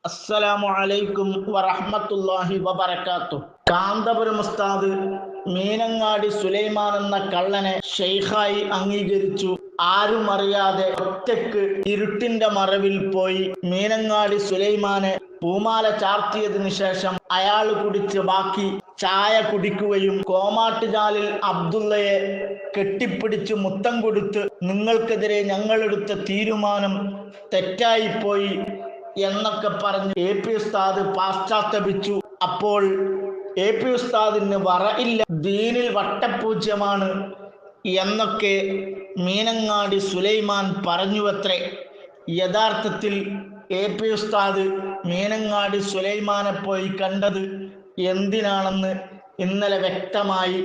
അസ്സലാമു അലൈക്കും വറഹ്മത്തുള്ളാഹി വബറകാതുഹു. കാന്തപുരം ഉസ്താദ് മീനങ്ങാടി സുലൈമാൻ എന്ന കള്ളനെ ഷെയ്ഖായി അംഗീകരിച്ചു. ആരും അറിയാതെ ഒറ്റയ്ക്ക് ഇരുട്ടിന്റെ മറവിൽ പോയി മീനങ്ങാടി സുലൈമാനെ പൂമാല ചാർത്തിയതിനു ശേഷം അയാൾ കുടിച്ച് ബാക്കി ചായ കുടിക്കുകയും കോമാട്ടുചാലിൽ അബ്ദുള്ളയെ കെട്ടിപ്പിടിച്ച് മുത്തം കൊടുത്ത് നിങ്ങൾക്കെതിരെ ഞങ്ങളെടുത്ത തീരുമാനം തെറ്റായിപ്പോയി എന്നൊക്കെ പറഞ്ഞ് AP ഉസ്താദ് പാശ്ചാത്തപിച്ചു. അപ്പോൾ AP ഉസ്താദിന് വറയില്ല, ദീനിൽ വട്ടപൂജ്യമാണ് എന്നൊക്കെ മീനങ്ങാടി സുലൈമാൻ പറഞ്ഞുവത്രേ. യഥാർത്ഥത്തിൽ AP ഉസ്താദ് മീനങ്ങാടി സുലൈമാനെ പോയി കണ്ടത് എന്തിനാണെന്ന് ഇന്നലെ വ്യക്തമായി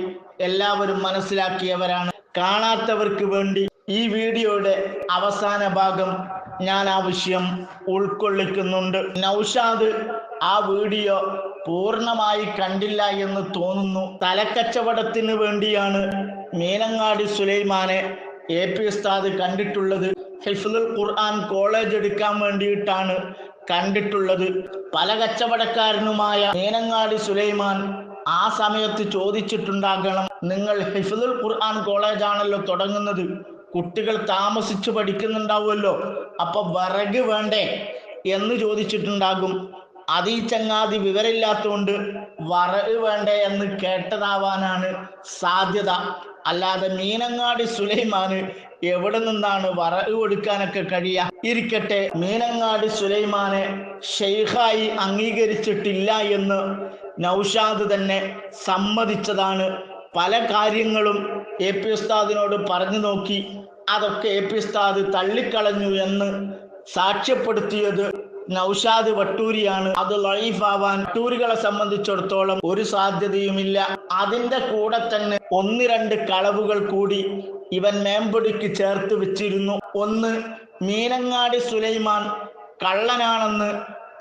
എല്ലാവരും മനസ്സിലാക്കിയവരാണ്. കാണാത്തവർക്ക് വേണ്ടി ഈ വീഡിയോയുടെ അവസാന ഭാഗം ഞാൻ ആ വിഷയം ഉൾക്കൊള്ളിക്കുന്നുണ്ട്. നൗഷാദ് ആ വീഡിയോ പൂർണ്ണമായി കണ്ടില്ല എന്ന് തോന്നുന്നു. തലക്കച്ചവടത്തിന് വേണ്ടിയാണ് മീനങ്ങാടി സുലൈമാനെ AP ഉസ്താദ് കണ്ടിട്ടുള്ളത്. ഹിഫ്ളുൽ ഖുർആൻ കോളേജ് എടുക്കാൻ വേണ്ടിയിട്ടാണ് കണ്ടിട്ടുള്ളത്. പല കച്ചവടക്കാരനുമായ മീനങ്ങാടി സുലൈമാൻ ആ സമയത്ത് ചോദിച്ചിട്ടുണ്ടാകണം, നിങ്ങൾ ഹിഫ്ളുൽ ഖുർആൻ കോളേജ് ആണല്ലോ തുടങ്ങുന്നത്, കുട്ടികൾ താമസിച്ചു പഠിക്കുന്നുണ്ടാവുമല്ലോ, അപ്പൊ വിറക് വേണ്ടേ എന്ന് ചോദിച്ചിട്ടുണ്ടാകും. അത് ഈ ചങ്ങാതി വിവരമില്ലാത്തതുകൊണ്ട് വിറക് വേണ്ടേ എന്ന് കേട്ടതാവാനാണ് സാധ്യത. അല്ലാതെ മീനങ്ങാടി സുലൈമാന് എവിടെ നിന്നാണ് വിറക് കൊടുക്കാനൊക്കെ കഴിയുക? ഇരിക്കട്ടെ, മീനങ്ങാടി സുലൈമാനെ ഷെയ്ഖായി അംഗീകരിച്ചിട്ടില്ല എന്ന് നൗഷാദ് തന്നെ സമ്മതിച്ചതാണ്. പല കാര്യങ്ങളും AP ഉസ്താദിനോട് പറഞ്ഞു നോക്കി, അതൊക്കെ AP ഉസ്താദ് തള്ളിക്കളഞ്ഞു എന്ന് സാക്ഷ്യപ്പെടുത്തിയത് നൗഷാദ് വട്ടൂരിയാണ്. അത് ലൈഫാവാൻ വട്ടൂരികളെ സംബന്ധിച്ചിടത്തോളം ഒരു സാധ്യതയുമില്ല. അതിന്റെ കൂടെ തന്നെ ഒന്ന് രണ്ട് കളവുകൾ കൂടി ഇവൻ മേമ്പൊടിക്ക് ചേർത്ത് വെച്ചിരുന്നു. ഒന്ന്, മീനങ്ങാടി സുലൈമാൻ കള്ളനാണെന്ന്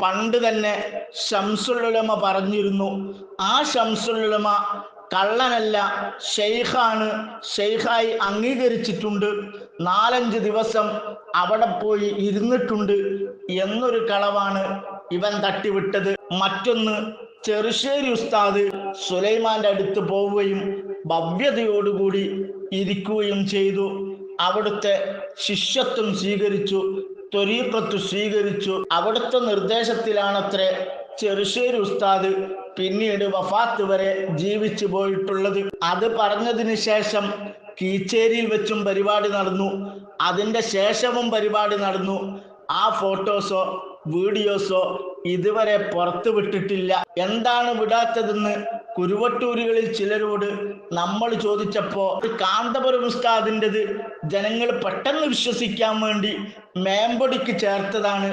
പണ്ട് തന്നെ ശംസുൽ ഉലമ പറഞ്ഞിരുന്നു. ആ ശംസുൽ ഉലമ കള്ളനല്ല, ഷെയ്ഖാണ്, ഷെയ്ഖായി അംഗീകരിച്ചിട്ടുണ്ട്, 4-5 ദിവസം അവിടെ പോയി ഇരുന്നിട്ടുണ്ട് എന്നൊരു കളവാണ് ഇവൻ തട്ടിവിട്ടത്. മറ്റൊന്ന്, ചെറുശ്ശേരി ഉസ്താദ് സുലൈമാന്റെ അടുത്ത് പോവുകയും ഭവ്യതയോടുകൂടി ഇരിക്കുകയും ചെയ്തു. അവിടുത്തെ ശിഷ്യത്വം സ്വീകരിച്ചു, ത്വരീഖത്ത് സ്വീകരിച്ചു. അവിടുത്തെ നിർദ്ദേശത്തിലാണത്രേ ചെറുശ്ശേരി ഉസ്താദ് പിന്നീട് വഫാത്ത് വരെ ജീവിച്ചു പോയിട്ടുള്ളത്. അത് പറഞ്ഞതിന് ശേഷം കീച്ചേരിയിൽ വെച്ചും പരിപാടി നടന്നു, അതിൻ്റെ ശേഷവും പരിപാടി നടന്നു. ആ ഫോട്ടോസോ വീഡിയോസോ ഇതുവരെ പുറത്തു വിട്ടിട്ടില്ല. എന്താണ് വിടാത്തതെന്ന് കുരുവട്ടൂരുകളിൽ ചിലരോട് നമ്മൾ ചോദിച്ചപ്പോൾ കാന്തപുരം ഉസ്താദിൻ്റെത് ജനങ്ങൾ പെട്ടെന്ന് വിശ്വസിക്കാൻ വേണ്ടി മേമ്പൊടിക്ക് ചേർത്തതാണ്,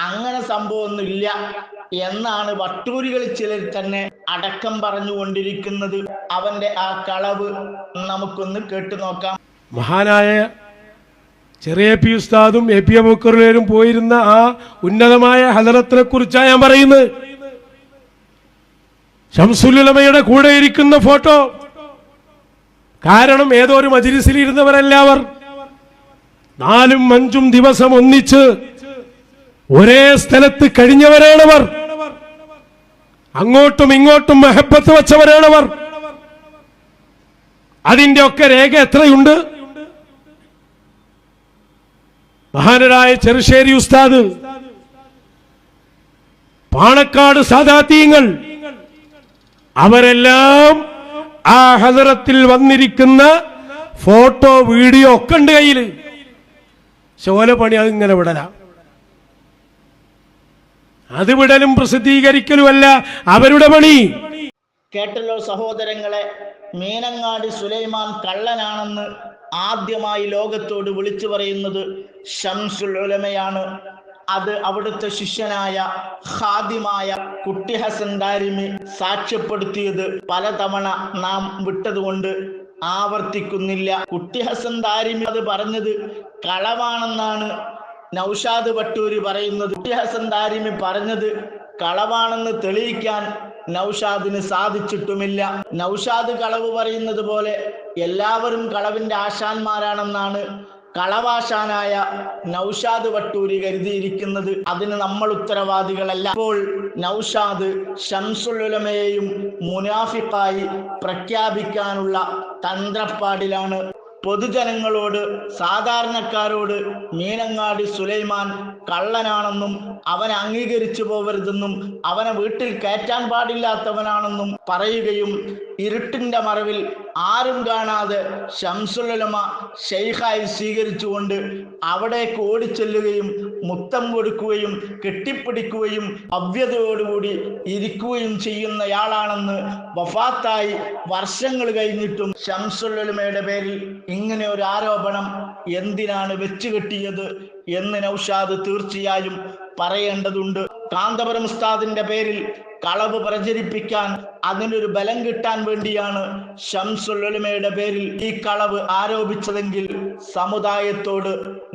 അങ്ങനെ സംഭവമൊന്നുമില്ല എന്നാണ് വട്ടൂരികളിൽ ചിലർ തന്നെ അടക്കം പറഞ്ഞുകൊണ്ടിരിക്കുന്നത്. അവന്റെ ആ കളവ് നമുക്കൊന്ന് കേട്ടു നോക്കാം. മഹാനായ ചെറിയ AP ഉസ്താദും AP അബൂബക്കറും പോയിരുന്ന ആ ഉന്നതമായ ഹദറത്തിനെ കുറിച്ചാണ് ഞാൻ പറയുന്നത്. ശംസുൽ ഉലമയുടെ കൂടെ ഇരിക്കുന്ന ഫോട്ടോ. കാരണം ഏതോ ഒരു മജ്‌ലിസിൽ ഇരുന്നവരല്ല അവർ. 4-5 ദിവസം ഒന്നിച്ച് ഒരേ സ്ഥലത്ത് കഴിഞ്ഞവരാണവർ. അങ്ങോട്ടും ഇങ്ങോട്ടും മഹബത്ത് വെച്ചവരാണവർ. അതിന്റെ ഒക്കെ രേഖ എത്രയുണ്ട്? മഹാനരായ ചെറുശ്ശേരി ഉസ്താദ്, പാണക്കാട് സാദാത്യങ്ങൾ, അവരെല്ലാം ആ ഹദറത്തിൽ വന്നിരിക്കുന്ന ഫോട്ടോ വീഡിയോ ഒക്കെ ഉണ്ട് കയ്യില്. ശോല പണി അതിങ്ങനെ വിടലാ. അത് വിടലും പ്രസിദ്ധീകരിക്കലുമല്ല അവരുടെ പണി. കേട്ടല്ലോ സഹോദരങ്ങളെ, മീനങ്ങാടി സുലൈമാൻ കള്ളനാണെന്ന് ആദ്യമായി ലോകത്തോട് വിളിച്ചു പറയുന്നത് ശംസുൽ ഉലമയാണ്. അത് അവിടുത്തെ ശിഷ്യനായ ഖാദിമായ കുട്ടി ഹസൻ ദാരിമി സാക്ഷ്യപ്പെടുത്തിയത് പലതവണ നാം വിട്ടതുകൊണ്ട് ആവർത്തിക്കുന്നില്ല. കുട്ടി ഹസൻ ദാരിമി അത് പറഞ്ഞത് കളവാണെന്നാണ് നൗഷാദ് വട്ടൂരി പറയുന്നത്. കുട്ടി ഹസൻ ദാരിമി പറഞ്ഞത് കളവാണെന്ന് തെളിയിക്കാൻ നൗഷാദിന് സാധിച്ചിട്ടുമില്ല. നൗഷാദ് കളവ് പറയുന്നത് പോലെ എല്ലാവരും കളവിന്റെ ആശാന്മാരാണെന്നാണ് കളവാശാനായ നൗഷാദ് വട്ടൂരി കരുതിയിരിക്കുന്നത് അതിന് നമ്മൾ ഉത്തരവാദികളല്ല. ഇപ്പോൾ നൗഷാദ് ശംസുൽ ഉലമയെയും മുനാഫിഖായി പ്രഖ്യാപിക്കാനുള്ള തന്ത്രപ്പാടിലാണ്. പൊതുജനങ്ങളോട്, സാധാരണക്കാരോട് മീനങ്ങാടി സുലൈമാൻ കള്ളനാണെന്നും അവനെ അംഗീകരിച്ചു പോവരുതെന്നും അവനെ വീട്ടിൽ കയറ്റാൻ പാടില്ലാത്തവനാണെന്നും പറയുകയും ഇരുട്ടിന്റെ മറവിൽ ആരും കാണാതെ ശംസുൽ ഉലമ ഷെയ്ഖായി സ്വീകരിച്ചുകൊണ്ട് അവിടേക്ക് ഓടിച്ചെല്ലുകയും മുത്തം കൊടുക്കുകയും കെട്ടിപ്പിടിക്കുകയും ഭവ്യതയോടുകൂടി ഇരിക്കുകയും ചെയ്യുന്നയാളാണെന്ന് വഫാത്തായി വർഷങ്ങൾ കഴിഞ്ഞിട്ടും ശംസുൽ ഉലമയുടെ പേരിൽ ഇങ്ങനെ ഒരു ആരോപണം എന്തിനാണ് വെച്ചു കെട്ടിയത് എന്ന് നൗഷാദ് തീർച്ചയായും പറയേണ്ടതുണ്ട്. കാന്തപുരം ഉസ്താദിന്റെ പേരിൽ കളവ് പ്രചരിപ്പിക്കാൻ, അതിനൊരു ബലം കിട്ടാൻ വേണ്ടിയാണ് ശംസുൽ ഉലമയുടെ പേരിൽ ഈ കളവ് ആരോപിച്ചതെങ്കിൽ സമുദായത്തോട്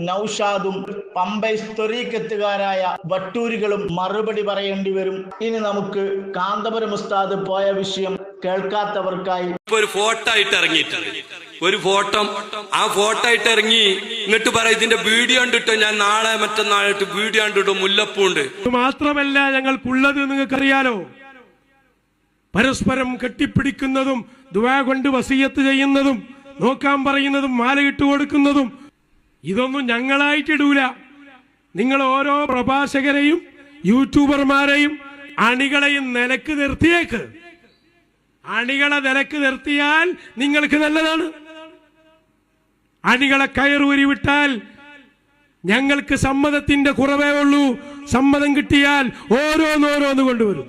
നൗഷാദും പമ്പൈസ് ത്വരീഖത്തുകാരായ വട്ടൂരികളും മറുപടി പറയേണ്ടി വരും. ഇനി നമുക്ക് കാന്തപുരം ഉസ്താദ് പോയ വിഷയം കേൾക്കാത്തവർക്കായി ഒരു ഫോട്ടോ ആയിട്ട് ഇറങ്ങിയിട്ടുണ്ട്. ഒരു ഫോട്ടോ, ആ ഫോട്ടോ ആയിട്ട് ഇറങ്ങി എന്നിട്ട് പറയും ഇതിന്റെ വീഡിയോ കണ്ടിട്ടോ, ഞാൻ നാളെ മറ്റന്നാളായിട്ട് വീഡിയോ കണ്ടിട്ടോ, മുല്ലപ്പൂണ്ട്. മാത്രമല്ല ഞങ്ങൾക്കുള്ളത് നിങ്ങൾക്കറിയാലോ, പരസ്പരം കെട്ടിപ്പിടിക്കുന്നതും ദുആ കൊണ്ട് വസിയത്ത് ചെയ്യുന്നതും നോക്കാൻ പറയുന്നതും മാലയിട്ട് കൊടുക്കുന്നതും ഇതൊന്നും ഞങ്ങളായിട്ടിടൂല. നിങ്ങൾ ഓരോ പ്രഭാഷകരെയും യൂട്യൂബർമാരെയും അണികളെയും നിലക്ക് നിർത്തിയേക്ക്. അണികളെ നിലക്ക് നിർത്തിയാൽ നിങ്ങൾക്ക് നല്ലതാണ്. അണികളെ കയറൂരി വിട്ടാൽ ഞങ്ങൾക്ക് സമ്മതത്തിന്റെ കുറവേ ഉള്ളൂ. സമ്മതം കിട്ടിയാൽ ഓരോന്നോരോന്ന് കൊണ്ടുവരും.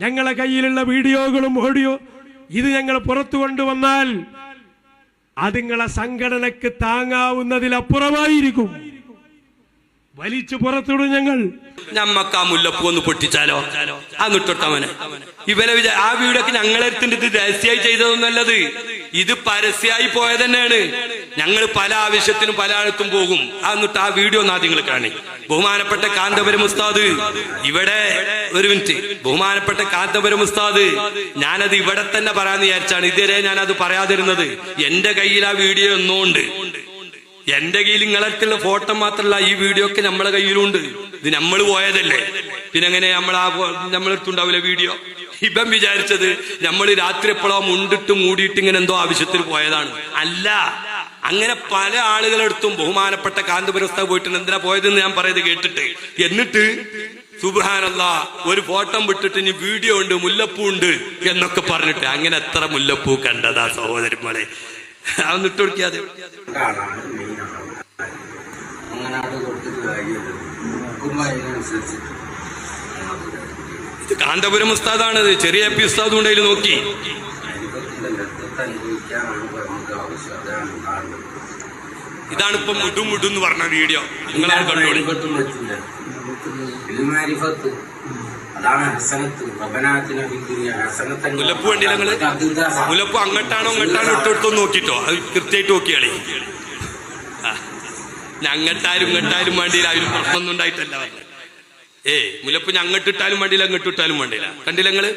ഞങ്ങളെ കയ്യിലുള്ള വീഡിയോകളും ഓഡിയോ ഇത് ഞങ്ങൾ പുറത്തു കൊണ്ടുവന്നാൽ അത് നിങ്ങളെ സംഘടനക്ക് താങ്ങാവുന്നതിലപ്പുറമായിരിക്കും. വലിച്ചു പുറത്തുവിടും ഞങ്ങൾ. ഞമ്മക്ക് ആ മുല്ലപ്പൂ ഒന്ന് പൊട്ടിച്ചാലോ, എന്നിട്ടൊട്ടവനെ ഇവരെ ആ വീടൊക്കെ ഞങ്ങളെടുത്തിട്ട് ഇത് രഹസ്യമായി ചെയ്തതൊന്നല്ലത്, ഇത് പരസ്യമായി പോയത് തന്നെയാണ്. ഞങ്ങൾ പല ആവശ്യത്തിനും പല ആഴത്തും പോകും. എന്നിട്ട് ആ വീഡിയോ ഒന്ന് ആദ്യം കാണി. ബഹുമാനപ്പെട്ട കാന്തപുരം ഉസ്താദ് ഇവിടെ ഒരു മിനിറ്റ്. ബഹുമാനപ്പെട്ട കാന്തപുരം ഉസ്താദ്, ഞാനത് ഇവിടെ തന്നെ പറയാന്ന് വിചാരിച്ചാണ്. ഇതുവരെ ഞാനത് പറയാതിരുന്നത്. എന്റെ കയ്യിൽ ആ വീഡിയോ ഒന്നുകൊണ്ട്, എന്റെ കയ്യിൽ നിങ്ങളടുത്തുള്ള ഫോട്ടോ മാത്രമല്ല, ഈ വീഡിയോ ഒക്കെ നമ്മളെ കയ്യിലുണ്ട്. ഇത് നമ്മൾ പോയതല്ലേ, പിന്നെങ്ങനെ നമ്മളെടുത്തുണ്ടാവില്ല വീഡിയോ? ഇവൻ വിചാരിച്ചത് നമ്മൾ രാത്രി എപ്പോഴോ മുണ്ടിട്ട് മൂടിയിട്ട് ഇങ്ങനെ എന്തോ ആവശ്യത്തിന് പോയതാണ്. അല്ല, അങ്ങനെ പല ആളുകളെടുത്തും ബഹുമാനപ്പെട്ട കാന്തപുരം ഉസ്താദ് പോയിട്ടുണ്ട്. എന്തിനാ പോയതെന്ന് ഞാൻ പറയുന്നത് കേട്ടിട്ട്. എന്നിട്ട് സുബ്ഹാനല്ലാഹ് ഒരു ഫോട്ടോ വിട്ടിട്ട് ഇനി വീഡിയോ ഉണ്ട്, മുല്ലപ്പൂ ഉണ്ട് എന്നൊക്കെ പറഞ്ഞിട്ട് അങ്ങനെ എത്ര മുല്ലപ്പൂ കണ്ടതാ സഹോദരന്മാരെ. അതൊന്ന് ഇട്ട് കൊടുക്കാതെ ഇത് കാന്തപുരം ഉസ്താദാണത്. ചെറിയ പി ഉസ്താദ് ഉണ്ടെങ്കിൽ നോക്കി. ഇതാണ് ഇപ്പൊ മുടും മുടും എന്ന് പറഞ്ഞ വീഡിയോ. നിങ്ങളാണ് കണ്ടോളി. മുല്ലപ്പൂ വേണ്ടിയില്ല നിങ്ങള്? മുല്ലപ്പൂ അങ്ങോട്ടാണോ ഇങ്ങോട്ടാണോ ഇട്ടെടുത്തോ നോക്കിട്ടോ, അത് കൃത്യമായിട്ട് നോക്കിയാളേ. ഞങ്ങട്ടാരും ഇങ്ങോട്ടാരും വേണ്ടിയില്ല, അതിന് പ്രശ്നമൊന്നും ഉണ്ടായിട്ടല്ല പറഞ്ഞത്. മുല്ലപ്പൂ ഞങ്ങട്ടിട്ടാലും വേണ്ടിയില്ല, അങ്ങോട്ട് ഇട്ടാലും വേണ്ടിയില്ല. കണ്ടില്ല നിങ്ങള്?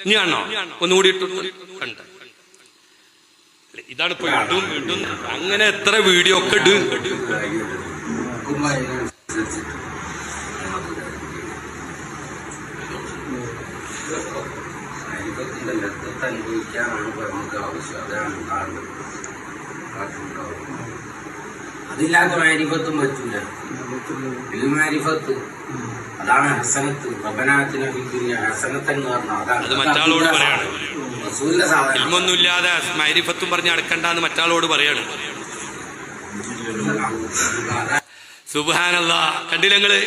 ഇനി ആണോ ഒന്നുകൂടി ഇട്ടു? കണ്ട. ഇതാണ് ഇപ്പൊ ഇടും ഇടും അങ്ങനെ എത്ര വീഡിയോ ഒക്കെ ഇടും. അതില്ലാത്ത മാരിഫത്തും പറ്റൂല. മാരിഫത്ത് അതാണ് ഹസനത്ത്. റബ്ബനാതിന ഫിദ്ദുനിയ ഹസനത്ത് എന്ന് പറഞ്ഞാൽ അത് മറ്റാളോട് പറയാണ്. ഇൽമൊന്നുമില്ലാതെ മാരിഫത്തും പറഞ്ഞ് അടക്കണ്ടെന്ന് മറ്റാളോട് പറയാണ്. സുബ്ഹാനല്ലാഹ്. കണ്ടില്ല നിങ്ങള്?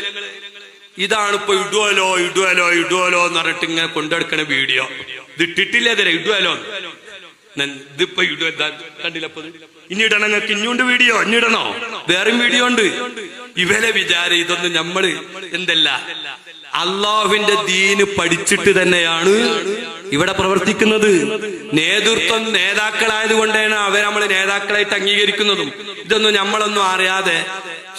ഇതാണ് ഇപ്പൊ ഇടുവലോ ഇടുവലോ ഇടുവലോ എന്ന് പറഞ്ഞിട്ട് ഇങ്ങനെ കൊണ്ടെടുക്കണ വീഡിയോ. ഇത് ഇട്ടിട്ടില്ല തരാം, ഇടുവലോ. ഇതിപ്പോ ഇടുവ കണ്ടില്ല? ഇനി ഇടണം നിങ്ങൾക്ക്, ഇനിയുണ്ട് വീഡിയോ, ഇനി ഇടണോ? വേറെയും വീഡിയോ ഉണ്ട്. ഇവരെ വിചാരം ഇതൊന്നും നമ്മള് എന്തല്ല, അള്ളാഹുവിന്റെ ദീന് പഠിച്ചിട്ട് തന്നെയാണ് ഇവിടെ പ്രവർത്തിക്കുന്നത്. നേതൃത്വം നേതാക്കളായത് കൊണ്ടാണ് അവർ നമ്മള് നേതാക്കളായിട്ട് അംഗീകരിക്കുന്നതും. ഇതൊന്നും നമ്മളൊന്നും അറിയാതെ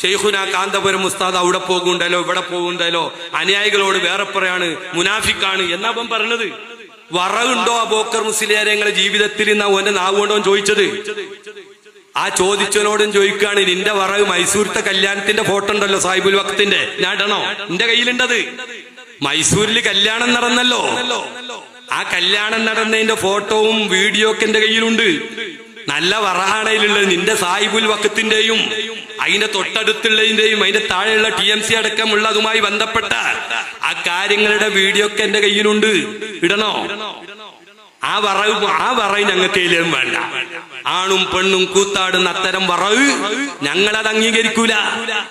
ശൈഖുന കാന്തപുരം ഉസ്താദ് അവിടെ പോകുന്നുണ്ടല്ലോ ഇവിടെ പോകുന്നുണ്ടല്ലോ, അനുയായികളോട് വേറെ പറയാണ്, മുനാഫിക്കാണ് എന്നാ അവൻ പറഞ്ഞത്. വറവുണ്ടോ അബൂബക്കർ മുസ്ലിയാരെ നിങ്ങളുടെ ജീവിതത്തിൽ? എന്നാ ഓന്റെ നാവുകൊണ്ടോ ചോദിച്ചത്. ആ ചോദിച്ചവനോടും ചോദിക്കുകയാണ്, നിന്റെ വറവ് മൈസൂരത്തെ കല്യാണത്തിന്റെ ഫോട്ടോ ഉണ്ടല്ലോ സാഹിബുൽ വഖത്തിന്റെ, ഞാൻ ഇടണോ? എന്റെ കയ്യിലുണ്ടത്. മൈസൂരിൽ കല്യാണം നടന്നല്ലോ, ആ കല്യാണം നടന്നതിന്റെ ഫോട്ടോവും വീഡിയോ ഒക്കെ എന്റെ കയ്യിലുണ്ട്. നല്ല വറഹാണയിലുള്ളത്. നിന്റെ സാഹിബുൽ വഖത്തിന്റെയും അതിന്റെ തൊട്ടടുത്തുള്ളതിന്റെയും അതിന്റെ താഴെയുള്ള TMC അടക്കമുള്ള അതുമായി ബന്ധപ്പെട്ട ആ കാര്യങ്ങളുടെ വീഡിയോ ഒക്കെ എന്റെ കയ്യിലുണ്ട്. ഇടണോ? ആ വറവ് ഞങ്ങൾക്ക് ഇതിലും വേണ്ട. ആണും പെണ്ണും കൂത്താടുന്ന അത്തരം വറവ് ഞങ്ങളത് അംഗീകരിക്കൂല.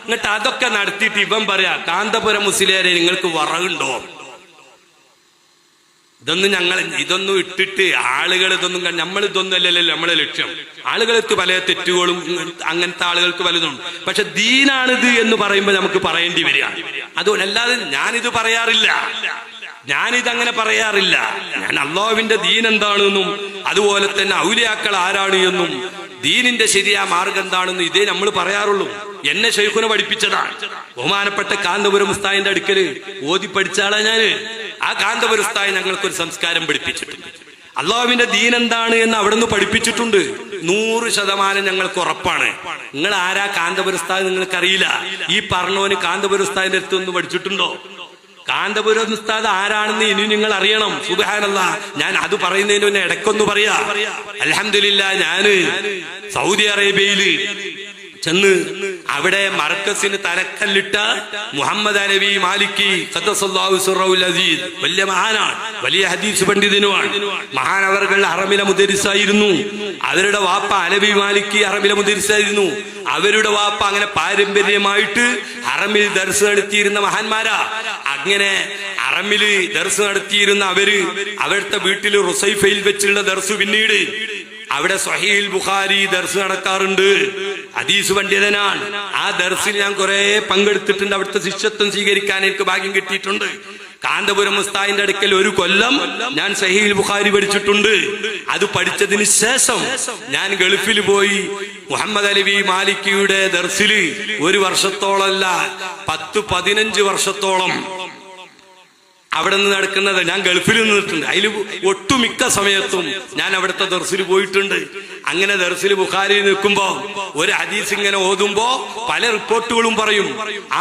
എന്നിട്ട് അതൊക്കെ നടത്തിയിട്ട് ഇവൻ പറയാ, കാന്തപുരം മുസ്ലിയാരെ നിങ്ങൾക്ക് വറവുണ്ടോ? ഇതൊന്നും ഇട്ടിട്ട് ആളുകൾ ഇതൊന്നും നമ്മളിതൊന്നും അല്ലല്ലോ നമ്മളെ ലക്ഷ്യം. ആളുകൾക്ക് പല തെറ്റുകളും അങ്ങനത്തെ ആളുകൾക്ക് പലതും. പക്ഷെ ദീനാണിത് എന്ന് പറയുമ്പോൾ നമുക്ക് പറയേണ്ടി വരിക. അതുകൊണ്ട് അല്ലാതെ ഞാനിത് പറയാറില്ല, ഞാനിതങ്ങനെ പറയാറില്ല. ഞാൻ അള്ളാഹുവിന്റെ ദീൻ എന്താണെന്നും അതുപോലെ തന്നെ ഔലിയാക്കൾ ആരാണ് എന്നും ദീനിന്റെ ശരിയായ മാർഗം എന്താണെന്നും ഇതേ നമ്മൾ പറയാറുള്ളൂ. എന്നെ ശൈഖുനെ പഠിപ്പിച്ചതാണ്. ബഹുമാനപ്പെട്ട കാന്തപുരം ഉസ്താദിന്റെ അടുക്കല് ഓതി പഠിച്ചാളാ ഞാന്. ആ കാന്തപുരം ഉസ്താദ് ഞങ്ങൾക്കൊരു സംസ്കാരം പഠിപ്പിച്ചിട്ടുണ്ട്. അള്ളാഹുവിന്റെ ദീൻ എന്താണ് എന്ന് അവിടെ നിന്ന് പഠിപ്പിച്ചിട്ടുണ്ട്. 100% ഞങ്ങൾക്ക് ഉറപ്പാണ്. നിങ്ങൾ ആരാ കാന്തപുരം ഉസ്താദ് നിങ്ങൾക്കറിയില്ല. ഈ പറഞ്ഞവന് കാന്തപുരം ഉസ്താദിന്റെ അടുത്ത് ഒന്ന് പഠിച്ചിട്ടുണ്ടോ? കാന്തപുരം ഉസ്താദ് ആരാണെന്ന് ഇനി നിങ്ങൾ അറിയണം. സുബ്ഹാനല്ലാഹ്, ഞാൻ അത് പറയുന്നതിന് മുന്നേ ഇടയ്ക്കൊന്ന് പറയാ. അൽഹംദുലില്ലാഹ്, ഞാന് സൗദി അറേബ്യയില് ചെന്ന് അവിടെ മർക്കസിന് തലക്കല്ലിട്ട മുഹമ്മദ് അലവി മാലിക്കി ഖദ്ദസല്ലാഹു സിറഹുൽ അസീസ് വലിയ മഹാനാണ്, വലിയ ഹദീസ് പണ്ഡിതനുമാണ്. മഹാനവർകൾ ഹറമിലെ മുദരിസായിരുന്നു. അവരുടെ വാപ്പ അലവി മാലിക്കി ഹറമിലെ മുദരിസായിരുന്നു. അവരുടെ വാപ്പ അങ്ങനെ പാരമ്പര്യമായിട്ട് ഹറമിൽ ദർസ് നടത്തിയിരുന്ന മഹാന്മാരാ. അങ്ങനെ ഹറമില് ദർസ് നടത്തിയിരുന്ന അവര് അവിടുത്തെ വീട്ടിൽ റുസൈഫയിൽ വെച്ചുള്ള ദർസ് പിന്നീട് അവിടെ സ്വഹീഹുൽ ബുഖാരി ദർസ് നടക്കാറുണ്ട്. ഹദീസ് പണ്ഡിതനാണ്. ആ ദർസിൽ ഞാൻ കുറെ പങ്കെടുത്തിട്ടുണ്ട്. അവിടുത്തെ ശിഷ്യത്വം സ്വീകരിക്കാൻ എനിക്ക് ഭാഗ്യം കിട്ടിയിട്ടുണ്ട്. കാന്തപുരം ഉസ്താദിന്റെ അടുക്കൽ ഒരു കൊല്ലം ഞാൻ സ്വഹീഹുൽ ബുഖാരി പഠിച്ചിട്ടുണ്ട്. അത് പഠിച്ചതിന് ശേഷം ഞാൻ ഗൾഫിൽ പോയി മുഹമ്മദ് അലവി മാലിക്കിയുടെ ദർസില് 1 വർഷത്തോളമല്ല 10-15 വർഷത്തോളം അവിടെ നിന്ന് നടക്കുന്നത്. ഞാൻ ഗൾഫിൽ നിന്നിട്ടുണ്ട്. അതിൽ ഒട്ടുമിക്ക സമയത്തും ഞാൻ അവിടുത്തെ ദർസിൽ പോയിട്ടുണ്ട്. അങ്ങനെ ദർസിൽ ബുഖാരി നിൽക്കുമ്പോ ഒരു ഹദീസ് ഇങ്ങനെ ഓതുമ്പോ പല റിപ്പോർട്ടുകളും പറയും.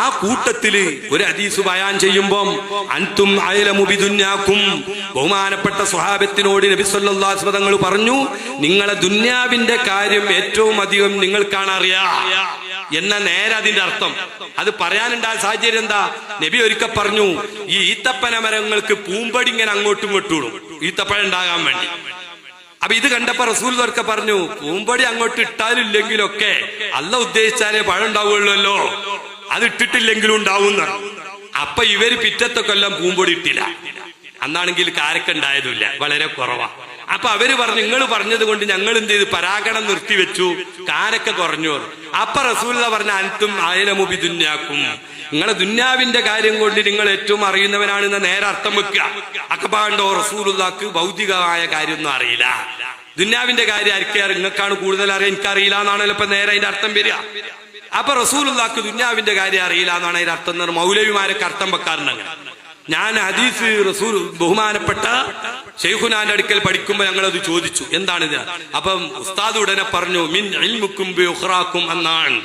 ആ കൂട്ടത്തില് ഒരു ഹദീസ് ബയാൻ ചെയ്യുമ്പം അൻതും അയലമു ബിദുന്യാക്കും, ബഹുമാനപ്പെട്ട സ്വഹാബത്തിനോട് നബി സല്ലല്ലാഹു അലൈഹി വസല്ലം തങ്ങൾ പറഞ്ഞു, നിങ്ങളെ ദുന്യാവിന്റെ കാര്യം ഏറ്റവും അധികം നിങ്ങൾക്കാണ് അറിയാ എന്ന നേരെ അതിന്റെ അർത്ഥം. അത് പറയാനുണ്ടായ സാഹചര്യം എന്താ? നബി ഒരിക്കൽ പറഞ്ഞു, ഈ ഈത്തപ്പന മരങ്ങൾക്ക് പൂമ്പടി ഇങ്ങനെ അങ്ങോട്ടും ഇങ്ങോട്ടും ഇടും ഈത്തപ്പഴം ഉണ്ടാകാൻ വേണ്ടി. അപ്പൊ ഇത് കണ്ടപ്പോ റസൂൽ ഒരിക്കൽ പറഞ്ഞു, പൂമ്പടി അങ്ങോട്ട് ഇട്ടാലും ഇല്ലെങ്കിലൊക്കെ അല്ലാഹ് ഉദ്ദേശിച്ചാലേ പഴം ഉണ്ടാവുള്ളല്ലോ, അത് ഇട്ടിട്ടില്ലെങ്കിലും ഉണ്ടാവുന്ന. അപ്പൊ ഇവര് പിറ്റത്തെ കൊല്ലം പൂമ്പൊടി ഇട്ടില്ല. അന്നാണെങ്കിൽ കാരക്ക ഉണ്ടായതുമില്ല, വളരെ കുറവാ. അപ്പൊ അവര് പറഞ്ഞു, നിങ്ങൾ പറഞ്ഞത് കൊണ്ട് ഞങ്ങൾ എന്ത് ചെയ്തു, പരാഗണം നിർത്തിവെച്ചു, കാരക്ക കുറഞ്ഞു. അപ്പൊ റസൂലുള്ളാഹി പറഞ്ഞ അൻതും അയലമു ബിദുന്യാക്കും, നിങ്ങളെ ദുന്യാവിന്റെ കാര്യം കൊണ്ട് നിങ്ങൾ ഏറ്റവും അറിയുന്നവനാണെന്ന് നേരെ അർത്ഥം വെക്കുക. അക്കപ്പാണ്ടോ റസൂലുള്ളാഹിക്ക് ഭൗതികമായ കാര്യമൊന്നും അറിയില്ല, ദുന്യാവിന്റെ കാര്യം ആർക്കറിയാം, നിങ്ങൾക്കാണ് കൂടുതൽ അറിയാം, എനിക്കറിയില്ല എന്നാണല്ലോ ഇപ്പൊ നേരെ അതിന്റെ അർത്ഥം വരിക. അപ്പൊ റസൂലുള്ളാഹിക്ക് ദുന്യാവിന്റെ കാര്യം അറിയില്ല എന്നാണ് അതിന്റെ അർത്ഥം എന്ന് മൗലവിമാരൊക്കെ അർത്ഥം വെക്കാറുണ്ട്. അങ്ങനെ ഞാൻ ഹദീസ് റസൂൽ ബഹുമാനപ്പെട്ട ശൈഖുനാന്റെ അടുക്കൽ പഠിക്കുമ്പോ ഞങ്ങളത് ചോദിച്ചു, എന്താണിത്? അപ്പം ഉസ്താദ് ഉടനെ പറഞ്ഞു, മിൻ ഇൽമുക്കും ബി ഉഖ്റാക്കും എന്നാണ്.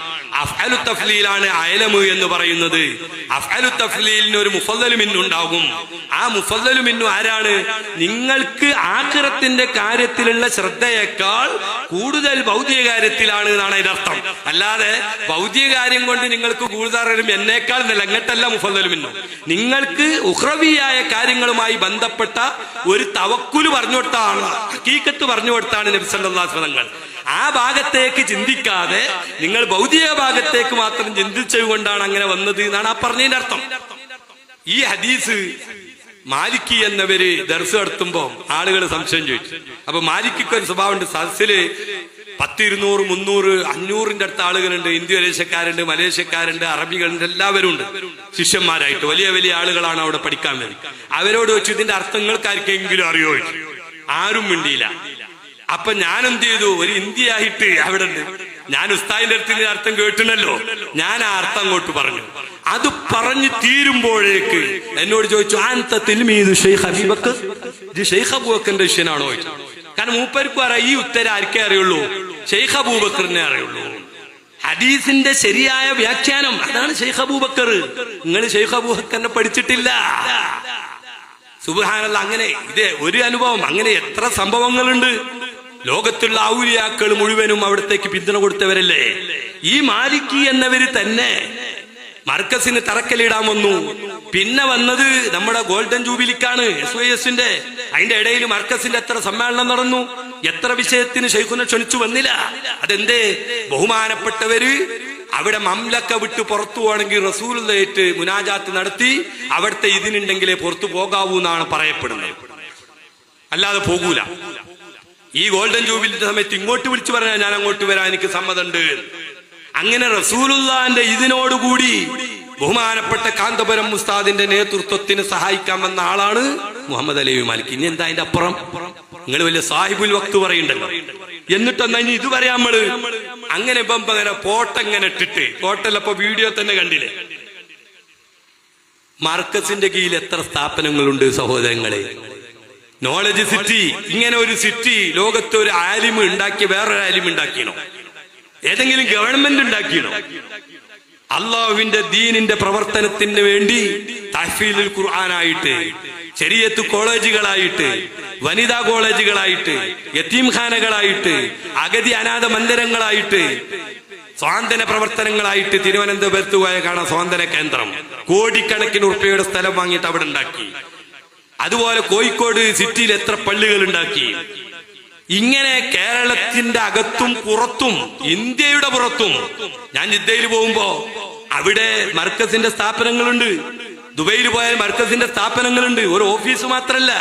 അഫ്അലു തഫ്ലീലാണ് അയലമു എന്ന് പറയുന്നത്. അഫ്അലു തഫ്ലീലിന് ഒരു മുഫദ്ദലു മിന്നു ഉണ്ടാകും. ആ മുഫദ്ദലു മിന്നു ആരാണ്? നിങ്ങൾക്ക് ആഖിറത്തിന്റെ കാര്യത്തിലുള്ള ശ്രദ്ധയേക്കാൾ കൂടുതൽ ഭൗതിക കാര്യത്തിലാണ് എന്നാണ് അതിന്റെ അർത്ഥം. അല്ലാതെ ഭൗതിക കാര്യം കൊണ്ട് നിങ്ങൾക്ക് കൂടുതൽ അറിയും എന്നേക്കാൾ എന്നല്ല, അങ്ങട്ടല്ല മുഫദ്ദലു മിന്നു. നിങ്ങൾക്ക് ഉഖ്റവിയായ കാര്യങ്ങളുമായി ബന്ധപ്പെട്ട ഒരു തവക്കുല് പറഞ്ഞു കൊടുത്താണ്, ഹഖീഖത്ത് പറഞ്ഞു കൊടുത്താണ് നബി സല്ലല്ലാഹു അലൈഹി വസല്ലം. ആ ഭാഗത്തേക്ക് ചിന്തിക്കാതെ നിങ്ങൾ ഭൗതിക ഭാഗത്തേക്ക് മാത്രം ചിന്തിച്ചുകൊണ്ടാണ് അങ്ങനെ വന്നത് എന്നാണ് ആ പറഞ്ഞതിന്റെ അർത്ഥം. ഈ ഹദീസ് മാലിക്കി എന്നവര് ദർസ് നടത്തുമ്പോ ആളുകൾ സംശയം ചോദിച്ചു. അപ്പൊ മാലിക്കിക്ക് ഒരു സ്വഭാവമുണ്ട്, സദസ്സില് 10, 200, 300, 500ന്റെ അടുത്ത ആളുകളുണ്ട്. ഇന്ത്യോനേഷ്യക്കാരുണ്ട്, മലേഷ്യക്കാരുണ്ട്, അറബികളുണ്ട്, എല്ലാവരും ഉണ്ട് ശിഷ്യന്മാരായിട്ട്. വലിയ വലിയ ആളുകളാണ് അവിടെ പഠിക്കാൻ വേണ്ടി. അവരോട് ചോദിച്ചു, ഇതിന്റെ അർത്ഥങ്ങൾക്ക് ആർക്കെങ്കിലും അറിയോ? ആരും മിണ്ടിയില്ല. അപ്പൊ ഞാൻ എന്ത് ചെയ്തു, ഒരു ഇന്ത്യയായിട്ട് അവിടെ ഉണ്ട്, ഞാൻ ഉസ്താദിന്റെ അടുത്ത് അർത്ഥം കേട്ടിനല്ലോ, ഞാൻ ആ അർത്ഥം അങ്ങോട്ട് പറഞ്ഞു. അത് പറഞ്ഞു തീരുമ്പോഴേക്ക് എന്നോട് ചോദിച്ചു, ആൻത തിൽമീദു ശൈഖ് അബൂബക്കർ, ഇത് ശൈഖ് അബൂബക്കറിന്റെ ശിഷ്യനാണോ ചോദിച്ചു. കാരണം മൂപ്പർക്കും അറിയാം ഈ ഉത്തരം ആർക്കേ അറിയുള്ളൂ, ഷെയ്ഖ് അബൂബക്കറിനെ അറിയുള്ളൂ. ഹദീസിന്റെ ശരിയായ വ്യാഖ്യാനം അതാണ് ഷെയ്ഖ് അബൂബക്കർ. നിങ്ങൾ ഷെയ്ഖ് അബൂബക്കറിനെ പഠിച്ചിട്ടില്ല. സുബ്ഹാനല്ലാഹ്. അങ്ങനെ ഇത് ഒരു അനുഭവം, അങ്ങനെ എത്ര സംഭവങ്ങളുണ്ട്. ലോകത്തുള്ള ഔലിയാക്കൾ മുഴുവനും അവിടത്തേക്ക് പിന്തുണ കൊടുത്തവരല്ലേ. ഈ മാലിക്കി എന്നവര് തന്നെ മർക്കസിന് തറക്കല്ലിടാൻ വന്നു. പിന്നെ വന്നത് നമ്മുടെ ഗോൾഡൻ ജൂബിലിക്കാണ്, SYSന്റെ. അതിന്റെ ഇടയിൽ മർക്കസിന്റെ എത്ര സമ്മേളനം നടന്നു, എത്ര വിഷയത്തിന് ശൈഖുനെ ക്ഷണിച്ചു വന്നില്ല. അതെന്തേ? ബഹുമാനപ്പെട്ടവര് അവിടെ മംലക്ക വിട്ട് പുറത്തു പോകണമെങ്കിൽ റസൂലുള്ളാഹിയേറ്റ് മുനാജാത്ത് നടത്തി അവിടുത്തെ ഇതിനുണ്ടെങ്കിലേ പുറത്തു പോകാവൂ എന്നാണ് പറയപ്പെടുന്നത്. അല്ലാതെ പോകൂല. ഈ ഗോൾഡൻ ജൂബിലിന്റെ സമയത്ത് ഇങ്ങോട്ട് വിളിച്ചു പറഞ്ഞാൽ ഞാൻ അങ്ങോട്ട് വരാൻ എനിക്ക് സമ്മതമുണ്ട്. അങ്ങനെ റസൂലുള്ളാഹിന്റെ ഇതിനോടുകൂടി ബഹുമാനപ്പെട്ട കാന്തപുരം ഉസ്താദിന്റെ നേതൃത്വത്തിന് സഹായിക്കാൻ വന്ന ആളാണ് മുഹമ്മദ് അലവി മാലിക്. ഇനി എന്താ അതിന്റെ അപ്പുറം? നിങ്ങൾ വലിയ സാഹിബുൽ വക്ത് പറയുണ്ടല്ലോ. എന്നിട്ടെന്നാ ഇനി ഇത് പറയാം നമ്മള്. അങ്ങനെ ഇപ്പം അങ്ങനെ ഫോട്ടങ്ങനെ ഇട്ടിട്ട്, ഫോട്ടോല്ലപ്പോ വീഡിയോ തന്നെ കണ്ടില്ലേ. മർക്കസിന്റെ കീഴിൽ എത്ര സ്ഥാപനങ്ങളുണ്ട് സഹോദരങ്ങളെ. നോളജ് സിറ്റി, ഇങ്ങനെ ഒരു സിറ്റി ലോകത്ത് ഒരു ആലിമ് ഉണ്ടാക്കി വേറൊരു ആലിമ് ഉണ്ടാക്കിയണോ? ഏതെങ്കിലും ഗവൺമെന്റ് ഉണ്ടാക്കിയണോ? അള്ളാഹുവിന്റെ ദീനിന്റെ പ്രവർത്തനത്തിന് വേണ്ടി തഹ്ഫീലുൽ ഖുർആനായിട്ട്, ശരീഅത്ത് കോളേജുകളായിട്ട്, വനിതാ കോളേജുകളായിട്ട്, യതീംഖാനകളായിട്ട്, അഗതി അനാഥ മന്ദിരങ്ങളായിട്ട്, സ്വാതന്ത്ര്യ പ്രവർത്തനങ്ങളായിട്ട് തിരുവനന്തപുരത്ത് പോയ കാണാം സ്വാതന്ത്ര്യ കേന്ദ്രം. കോടിക്കണക്കിന് ഉറുപ്പികയുടെ സ്ഥലം വാങ്ങിയിട്ട് അവിടെ ഉണ്ടാക്കി. അതുപോലെ കോഴിക്കോട് സിറ്റിയിൽ എത്ര പള്ളികൾ ഉണ്ടാക്കി. ഇങ്ങനെ കേരളത്തിന്റെ അകത്തും പുറത്തും, ഇന്ത്യയുടെ പുറത്തും. ഞാൻ ജിദ്ദയിൽ പോകുമ്പോ അവിടെ മർക്കസിന്റെ സ്ഥാപനങ്ങളുണ്ട്. ദുബൈയിൽ പോയാൽ മർക്കസിന്റെ സ്ഥാപനങ്ങളുണ്ട്. ഒരു ഓഫീസ് മാത്രല്ല,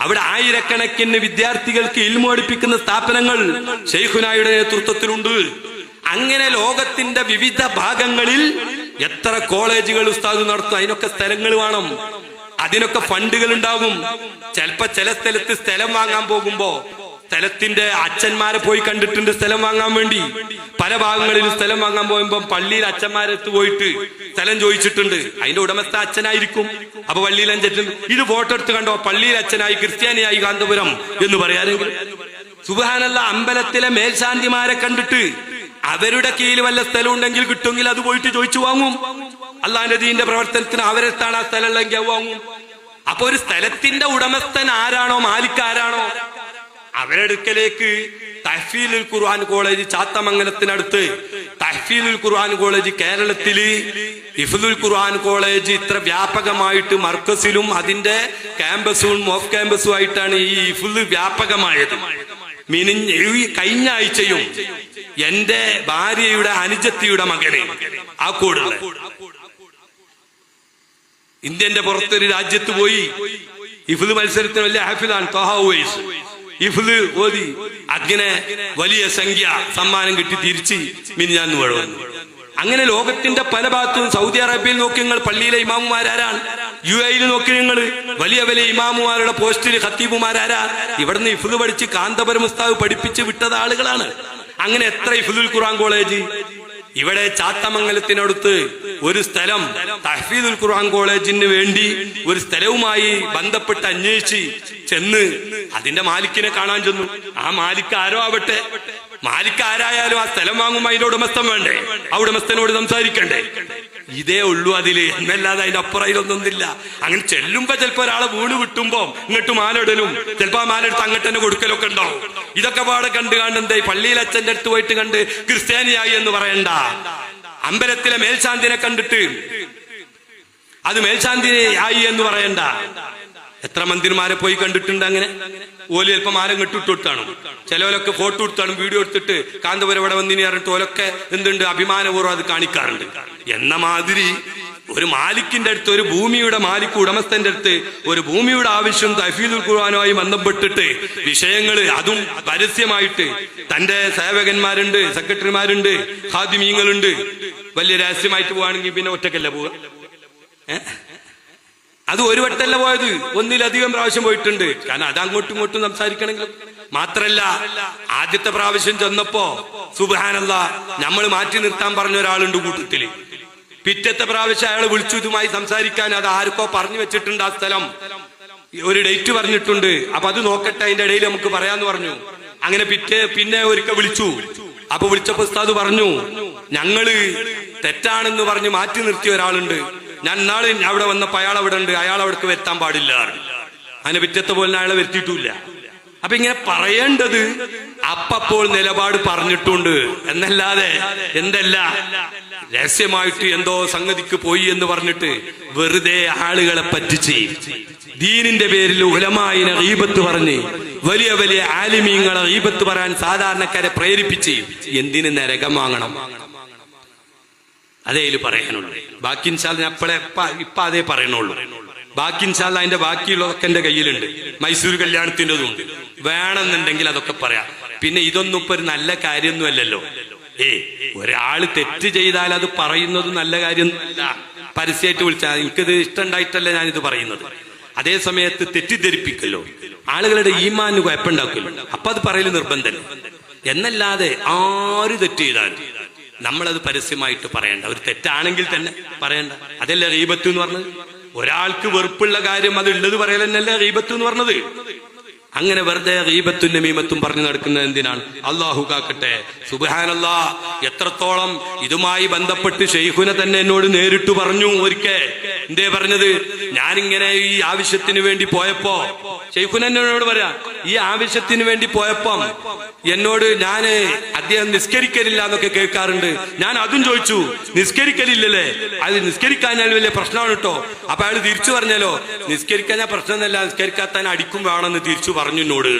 അവിടെ ആയിരക്കണക്കിന് വിദ്യാർത്ഥികൾക്ക് ഇൽമു പഠിപ്പിക്കുന്ന സ്ഥാപനങ്ങൾ ശൈഖുനായുടെ നേതൃത്വത്തിലുണ്ട്. അങ്ങനെ ലോകത്തിന്റെ വിവിധ ഭാഗങ്ങളിൽ എത്ര കോളേജുകൾ ഉസ്താദ് നടത്തും. അതിനൊക്കെ സ്ഥലങ്ങൾ വേണം, അതിനൊക്കെ ഫണ്ടുകൾ ഉണ്ടാകും. ചിലപ്പോ ചില സ്ഥലത്ത് സ്ഥലം വാങ്ങാൻ പോകുമ്പോ സ്ഥലത്തിന്റെ അച്ഛന്മാരെ പോയി കണ്ടിട്ടുണ്ട് സ്ഥലം വാങ്ങാൻ വേണ്ടി. പല ഭാഗങ്ങളിലും സ്ഥലം വാങ്ങാൻ പോകുമ്പോ പള്ളിയിൽ അച്ഛന്മാരെടുത്ത് പോയിട്ട് സ്ഥലം ചോദിച്ചിട്ടുണ്ട്. അതിന്റെ ഉടമസ്ഥ അച്ഛനായിരിക്കും. അപ്പൊ പള്ളിയിൽ അഞ്ചറ്റും ഇത് ഫോട്ടോ എടുത്ത് കണ്ടോ, പള്ളിയിൽ അച്ഛനായി ക്രിസ്ത്യാനിയായി കാന്തപുരം എന്ന് പറയാനെങ്കിൽ. സുബ്ഹാനല്ലാഹ്. അമ്പലത്തിലെ മേൽശാന്തിമാരെ കണ്ടിട്ട് അവരുടെ കീഴിൽ വല്ല സ്ഥലം ഉണ്ടെങ്കിൽ കിട്ടുമെങ്കിൽ അത് പോയിട്ട് ചോദിച്ചു വാങ്ങും. അള്ളാന്റെ ദീന്റെ പ്രവർത്തനത്തിന് അവരെത്താണ് ആ സ്ഥലം ഉള്ളെങ്കിൽ വാങ്ങും. അപ്പൊ ഒരു സ്ഥലത്തിന്റെ ഉടമസ്ഥൻ ആരാണോ, മാലിക് ആരാണോ, അവരെടുക്കലേക്ക് തഹ്ഫീലുൽ ഖുർആൻ കോളേജ് ചാത്തമംഗലത്തിനടുത്ത്, തഹ്ഫീലുൽ ഖുർആൻ കോളേജ് കേരളത്തില്, ഹിഫ്ദുൽ ഖുർആൻ കോളേജ് ഇത്ര വ്യാപകമായിട്ട് മർക്കസിലും അതിന്റെ ക്യാമ്പസും ഓഫ് ക്യാമ്പസും ആയിട്ടാണ് ഈ ഹിഫ്ദ് വ്യാപകമായത്. കഴിഞ്ഞ ആഴ്ചയും എന്റെ ഭാര്യയുടെ അനുജത്തിയുടെ മകനെ ആ കൂടുള്ള ഇന്ത്യന്റെ പുറത്തൊരു രാജ്യത്ത് പോയി ഹിഫ്ദ് മത്സരത്തിന് വലിയ ഹാഫിദാണ് ത്വഹ ഉവൈസ്. ഹിഫ്ദ് ഓതി അങ്ങനെ വലിയ സംഖ്യ സമ്മാനം കിട്ടി തിരിച്ച് മിനിഞ്ഞാന്ന് വന്നു. അങ്ങനെ ലോകത്തിന്റെ പല ഭാഗത്തും, സൗദി അറേബ്യയിൽ നോക്കി നിങ്ങൾ പള്ളിയിലെ ഇമാമുമാരാരാണ്, UAE നോക്കി നിങ്ങൾ വലിയ വലിയ ഇമാമുമാരുടെ പോസ്റ്റിൽ ഖത്തീബുമാരാരാ. ഇവിടുന്ന് ഹിഫ്ദ് പഠിച്ച് കാന്തപുരം ഉസ്താദ് പഠിപ്പിച്ച് വിട്ടത് ആളുകളാണ്. അങ്ങനെ എത്ര ഹിഫ്ദുൽ ഖുർആൻ കോളേജ്. ഇവിടെ ചാത്തമംഗലത്തിനടുത്ത് ഒരു സ്ഥലം തഹ്ഫീദുൽ ഖുർആൻ കോളേജിന് വേണ്ടി ഒരു സ്ഥലവുമായി ബന്ധപ്പെട്ട് അന്വേഷിച്ച് ചെന്ന് അതിന്റെ മാലിക്കിനെ കാണാൻ ചെന്നു. ആ മാലിക് ആരോ ആവട്ടെ, മാലിക് ആരായാലും ആ സ്ഥലം വാങ്ങുമ്പോ അതിന്റെ ഉടമസ്ഥൻ വേണ്ടേ, ആ ഉടമസ്ഥനോട് സംസാരിക്കണ്ടേ. ഇതേ ഉള്ളൂ അതില്, എന്നല്ലാതെ അതിന്റെ അപ്പുറം ഇതൊന്നുമില്ല. അങ്ങനെ ചെല്ലുമ്പോ ചിലപ്പോ ഒരാളെ വീണ് കിട്ടുമ്പോ ഇങ്ങോട്ട് മാലയിടലും, ചിലപ്പോ ആ മാലെടുത്ത് അങ്ങോട്ട് തന്നെ കൊടുക്കലൊക്കെ ഉണ്ടാവും. ഇതൊക്കെ പാടെ കണ്ടു കാണുന്നേ പള്ളിയിൽ അച്ഛന്റെ അടുത്ത് പോയിട്ട് കണ്ട് ക്രിസ്ത്യാനിയായി എന്ന് പറയണ്ട. അമ്പലത്തിലെ മേൽശാന്തിനെ കണ്ടിട്ട് അത് മേൽശാന്തിയായി എന്ന് പറയണ്ട. എത്ര മന്ത്രിമാരെ പോയി കണ്ടിട്ടുണ്ട്. അങ്ങനെ ഓല് ചിലപ്പോ മാലം കെട്ടിട്ടാണ്, ചിലവരൊക്കെ ഫോട്ടോ എടുത്താണ്, വീഡിയോ എടുത്തിട്ട് കാന്തപുരം ഇവിടെ വന്നിനി പറഞ്ഞിട്ട് ഓലൊക്കെ എന്തുണ്ട് അഭിമാനപൂർവ്വം അത് കാണിക്കാറുണ്ട്. എന്ന മാതിരി ഒരു മാലിക്കിന്റെ അടുത്ത്, ഒരു ഭൂമിയുടെ മാലിക് ഉടമസ്ഥന്റെ അടുത്ത് ഒരു ഭൂമിയുടെ ആവശ്യം തഹ്ഫീദുൽ ഖുർആനുമായി ബന്ധപ്പെട്ടിട്ട് വിഷയങ്ങൾ, അതും പരസ്യമായിട്ട് തന്റെ സേവകന്മാരുണ്ട്, സെക്രട്ടറിമാരുണ്ട്, ഖാദിമീങ്ങളുണ്ട്. വലിയ രഹസ്യമായിട്ട് പോവാണെങ്കിൽ പിന്നെ ഒറ്റക്കല്ല പോവുക. അത് ഒരു വട്ടല്ല പോയത്, ഒന്നിലധികം പ്രാവശ്യം പോയിട്ടുണ്ട്. കാരണം അത് അങ്ങോട്ടും ഇങ്ങോട്ടും സംസാരിക്കണമെങ്കിൽ. മാത്രല്ല ആദ്യത്തെ പ്രാവശ്യം ചെന്നപ്പോ സുബ്ഹാനല്ലാഹ് നമ്മൾ മാറ്റി നിർത്താൻ പറഞ്ഞ ഒരാളുണ്ട് കൂട്ടത്തില്. പിറ്റത്തെ പ്രാവശ്യം അയാൾ വിളിച്ചു ഇതുമായി സംസാരിക്കാൻ. അത് ആർക്കോ പറഞ്ഞു വെച്ചിട്ടുണ്ട്, ആ സ്ഥലം ഒരു ഡേറ്റ് പറഞ്ഞിട്ടുണ്ട്. അപ്പൊ അത് നോക്കട്ടെ, അതിന്റെ ഇടയിൽ നമുക്ക് പറയാന്ന് പറഞ്ഞു. അങ്ങനെ പിന്നെ ഒരിക്കൽ വിളിച്ചു. അപ്പൊ വിളിച്ചപ്പോ ഉസ്താദ് പറഞ്ഞു, ഞങ്ങള് തെറ്റാണെന്ന് പറഞ്ഞ് മാറ്റി നിർത്തിയ ഒരാളുണ്ട്, ഞാൻ നാളെ അവിടെ വന്നപ്പോ അയാൾ അവിടെ ഉണ്ട്, അയാൾ അവിടേക്ക് വരുത്താൻ പാടില്ല. അങ്ങനെ പിറ്റത്തെ പോലെ അയാളെ വരുത്തിയിട്ടില്ല. അപ്പൊ ഇങ്ങനെ പറയേണ്ടത് അപ്പപ്പോൾ നിലപാട് പറഞ്ഞിട്ടുണ്ട് എന്നല്ലാതെ എന്തല്ല രഹസ്യമായിട്ട് എന്തോ സംഗതിക്ക് പോയി എന്ന് പറഞ്ഞിട്ട് വെറുതെ ആളുകളെ പറ്റിച്ച് ദീനിന്റെ പേരിൽ ഉലമായിനെ ഗീബത്ത് പറഞ്ഞ് വലിയ വലിയ ആലിമീങ്ങളെ ഗീബത്ത് പറയാൻ സാധാരണക്കാരെ പ്രേരിപ്പിച്ച് എന്തിന് നരകം വാങ്ങണം? അതേ പറയാനുള്ളൂ. ബാക്കി ഇൻഷാല്ല ഞാൻ ഇപ്പൊ അതേ പറയണുള്ളൂ. ബാക്കി ഇൻഷാല്ല അതിന്റെ ബാക്കിയുള്ളതൊക്കെ എന്റെ കയ്യിലുണ്ട്. മൈസൂർ കല്യാണത്തിൻ്റെതുണ്ട്. വേണമെന്നുണ്ടെങ്കിൽ അതൊക്കെ പറയാം. പിന്നെ ഇതൊന്നും ഇപ്പൊ ഒരു നല്ല കാര്യമൊന്നും അല്ലല്ലോ. ഒരാള് തെറ്റ് ചെയ്താൽ അത് പറയുന്നത് നല്ല കാര്യമൊന്നുമല്ല. പരസ്യമായിട്ട് വിളിച്ചാൽ എനിക്കിത് ഇഷ്ടമുണ്ടായിട്ടല്ല ഞാനിത് പറയുന്നത്. അതേ സമയത്ത് തെറ്റിദ്ധരിപ്പിക്കല്ലോ, ആളുകളുടെ ഈമാന് കുഴപ്പമുണ്ടാക്കുമല്ലോ, അപ്പൊ അത് പറയല് നിർബന്ധമല്ല. എന്നല്ലാതെ ആര് തെറ്റ് ചെയ്താലും നമ്മളത് പരസ്യമായിട്ട് പറയണ്ട. ഒരു തെറ്റാണെങ്കിൽ തന്നെ പറയണ്ട. അതല്ലേ ഗീബത്ത് എന്ന് പറഞ്ഞത്. ഒരാൾക്ക് വെറുപ്പുള്ള കാര്യം അത് ഉള്ളത് പറയലെന്നല്ലേ ഗീബത്ത് എന്ന് പറഞ്ഞത്. അങ്ങനെ വെറുതെ ഗീബത്തും നമീമത്തും പറഞ്ഞു നടക്കുന്നത് എന്തിനാണ്? അള്ളാഹു കാക്കട്ടെ. സുബ്ഹാനല്ലാഹ്, എത്രത്തോളം ഇതുമായി ബന്ധപ്പെട്ട് ശൈഖുന തന്നെ എന്നോട് നേരിട്ട് പറഞ്ഞു. ഒരിക്കൽ എന്തേ പറഞ്ഞത്, ഞാനിങ്ങനെ ഈ ആവശ്യത്തിന് വേണ്ടി പോയപ്പോ ശൈഖുന എന്നോട് പറയാ, ഈ ആവശ്യത്തിന് വേണ്ടി പോയപ്പം എന്നോട് അദ്ദേഹം നിസ്കരിക്കലില്ല എന്നൊക്കെ കേൾക്കാറുണ്ട്. ഞാൻ അതും ചോദിച്ചു, നിസ്കരിക്കലില്ലല്ലേ, അത് നിസ്കരിക്കാഞ്ഞാൽ വലിയ പ്രശ്നമാണ് കേട്ടോ. അപ്പൊ അയാൾ തിരിച്ചു പറഞ്ഞല്ലോ, നിസ്കരിക്കാഞ്ഞാൽ പ്രശ്നമൊന്നുമല്ല, നിസ്കരിക്കാത്താൻ അടിക്കും വേണമെന്ന് തിരിച്ചു പറഞ്ഞു എന്നോട്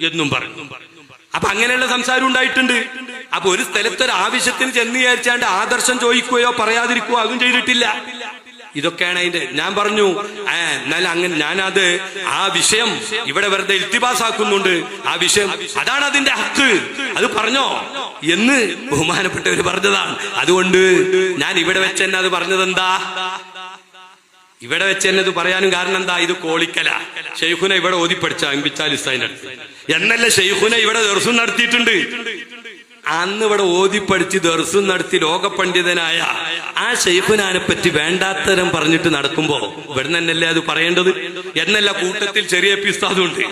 എന്നും പറഞ്ഞു. അപ്പൊ അങ്ങനെയുള്ള സംസാരം ഉണ്ടായിട്ടുണ്ട്. അപ്പൊ ഒരു സ്ഥലത്ത് ഒരു ആവശ്യത്തിന് ചെന്ന് വിചാരിച്ചാണ്ട് ആദർശം ചോദിക്കുകയോ പറയാതിരിക്കുകയോ അതും ചെയ്തിട്ടില്ല. ഇതൊക്കെയാണ് അതിന്റെ. ഞാൻ പറഞ്ഞു എന്നാൽ അങ്ങനെ ഞാനത് ആ വിഷയം ഇവിടെ വെറുതെ ഇൽത്തിബാസാക്കുന്നുണ്ട്. ആ വിഷയം അതാണ് അതിന്റെ ഹക്ക്, അത് പറഞ്ഞോ എന്ന് ബഹുമാനപ്പെട്ടവര് പറഞ്ഞതാണ്. അതുകൊണ്ട് ഞാൻ ഇവിടെ വെച്ച് തന്നെ അത് പറഞ്ഞതെന്താ, ഇവിടെ വെച്ച് തന്നെ ഇത് പറയാനും കാരണം എന്താ, ഇത് കോളിക്കല. ഷെയ്ഖുന ഇവിടെ ഓതി പഠിച്ച അമ്പിച്ചാലിസ്താന്റെ അടുത്ത് എന്നല്ല, ഷെയ്ഖുന ഇവിടെ ദർസും നടത്തിയിട്ടുണ്ട്. അന്ന് ഇവിടെ ഓതി പഠിച്ച് ദർസും നടത്തി ലോക പണ്ഡിതനായ ആ ഷെയ്ഖുനാനെ പറ്റി വേണ്ടാത്തരം പറഞ്ഞിട്ട് നടക്കുമ്പോ ഇവിടെ തന്നെയല്ലേ അത് പറയേണ്ടത്? എന്നല്ല, കൂട്ടത്തിൽ ചെറിയ പിസ്താദും ഉണ്ട്.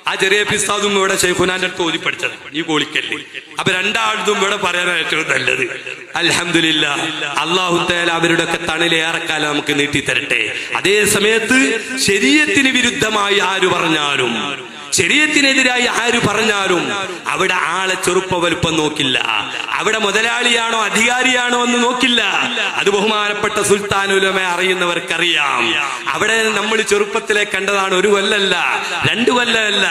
ആ ചെറിയ പിസ്താദും ഇവിടെ ഷെയ്ഖുനാന്റെ അടുത്ത് ഓതി പഠിച്ചത് ഈ കോളിക്കല്ലേ. അപ്പൊ രണ്ടാളും ഇവിടെ പറയാനാണ് ഏറ്റവും നല്ലത്. അൽഹംദുലില്ലാഹ്, അല്ലാഹു തആല അവരുടെ ഒക്കെ തണലേറെക്കാലം നമുക്ക് നീട്ടി തരട്ടെ. അതേ സമയത്ത് ശരീഅത്തിന് വിരുദ്ധമായി ആര് പറഞ്ഞാലും, ശരീഅത്തിനെതിരായി ആര് പറഞ്ഞാലും അവിടെ ആളെ ചെറുപ്പ വലുപ്പം നോക്കില്ല, അവിടെ മുതലാളിയാണോ അധികാരിയാണോ എന്ന് നോക്കില്ല. അത് ബഹുമാനപ്പെട്ട സുൽത്താൻ ഉലമ അറിയുന്നവർക്കറിയാം. അവിടെ നമ്മൾ ചെറുപ്പത്തിലെ കണ്ടതാണ്. 1 കൊല്ലമല്ല 2 കൊല്ലമല്ല,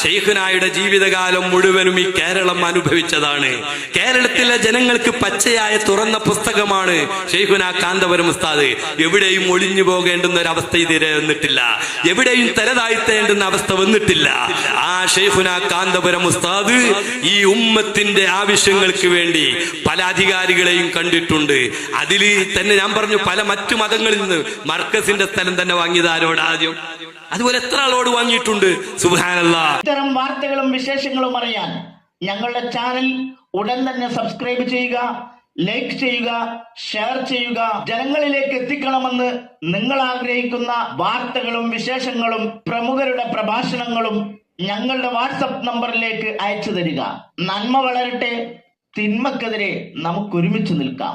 ശൈഖുനായുടെ ജീവിതകാലം മുഴുവനും ഈ കേരളം അനുഭവിച്ചതാണ്. കേരളത്തിലെ ജനങ്ങൾക്ക് പച്ചയായ തുറന്ന പുസ്തകമാണ് ശൈഖുന കാന്തപുരം ഉസ്താദ്. എവിടെയും ഒളിഞ്ഞു പോകേണ്ടുന്ന ഒരു അവസ്ഥ ഇതുവരെ വന്നിട്ടില്ല, എവിടെയും തലതാഴ്ത്തേണ്ടുന്ന അവസ്ഥ വന്നിട്ടില്ല. ആ ശൈഖുന കാന്തപുരം ഉസ്താദ് ഈ ഉമ്മത്തിന്റെ ആവശ്യങ്ങൾക്ക് വേണ്ടി പല അധികാരികളെയും കണ്ടിട്ടുണ്ട്. അതിൽ തന്നെ ഞാൻ പറഞ്ഞു, പല മറ്റു മതങ്ങളിൽ നിന്ന് മർക്കസിന്റെ സ്ഥലം തന്നെ വാങ്ങിയത് ആരോട് ആദ്യം, അതുപോലെ എത്ര ആളോട് വാങ്ങിയിട്ടുണ്ട്. സുബ്ഹാനല്ലാഹ്. ഇത്തരം വാർത്തകളും വിശേഷങ്ങളും അറിയാൻ ഞങ്ങളുടെ ചാനൽ ഉടൻ തന്നെ സബ്സ്ക്രൈബ് ചെയ്യുക, ലൈക്ക് ചെയ്യുക, ഷെയർ ചെയ്യുക. ജനങ്ങളിലേക്ക് എത്തിക്കണമെന്ന് നിങ്ങൾ ആഗ്രഹിക്കുന്ന വാർത്തകളും വിശേഷങ്ങളും പ്രമുഖരുടെ പ്രഭാഷണങ്ങളും ഞങ്ങളുടെ വാട്സപ്പ് നമ്പറിലേക്ക് അയച്ചു തരിക. നന്മ വളരട്ടെ, തിന്മക്കെതിരെ നമുക്ക് ഒരുമിച്ച് നിൽക്കാം.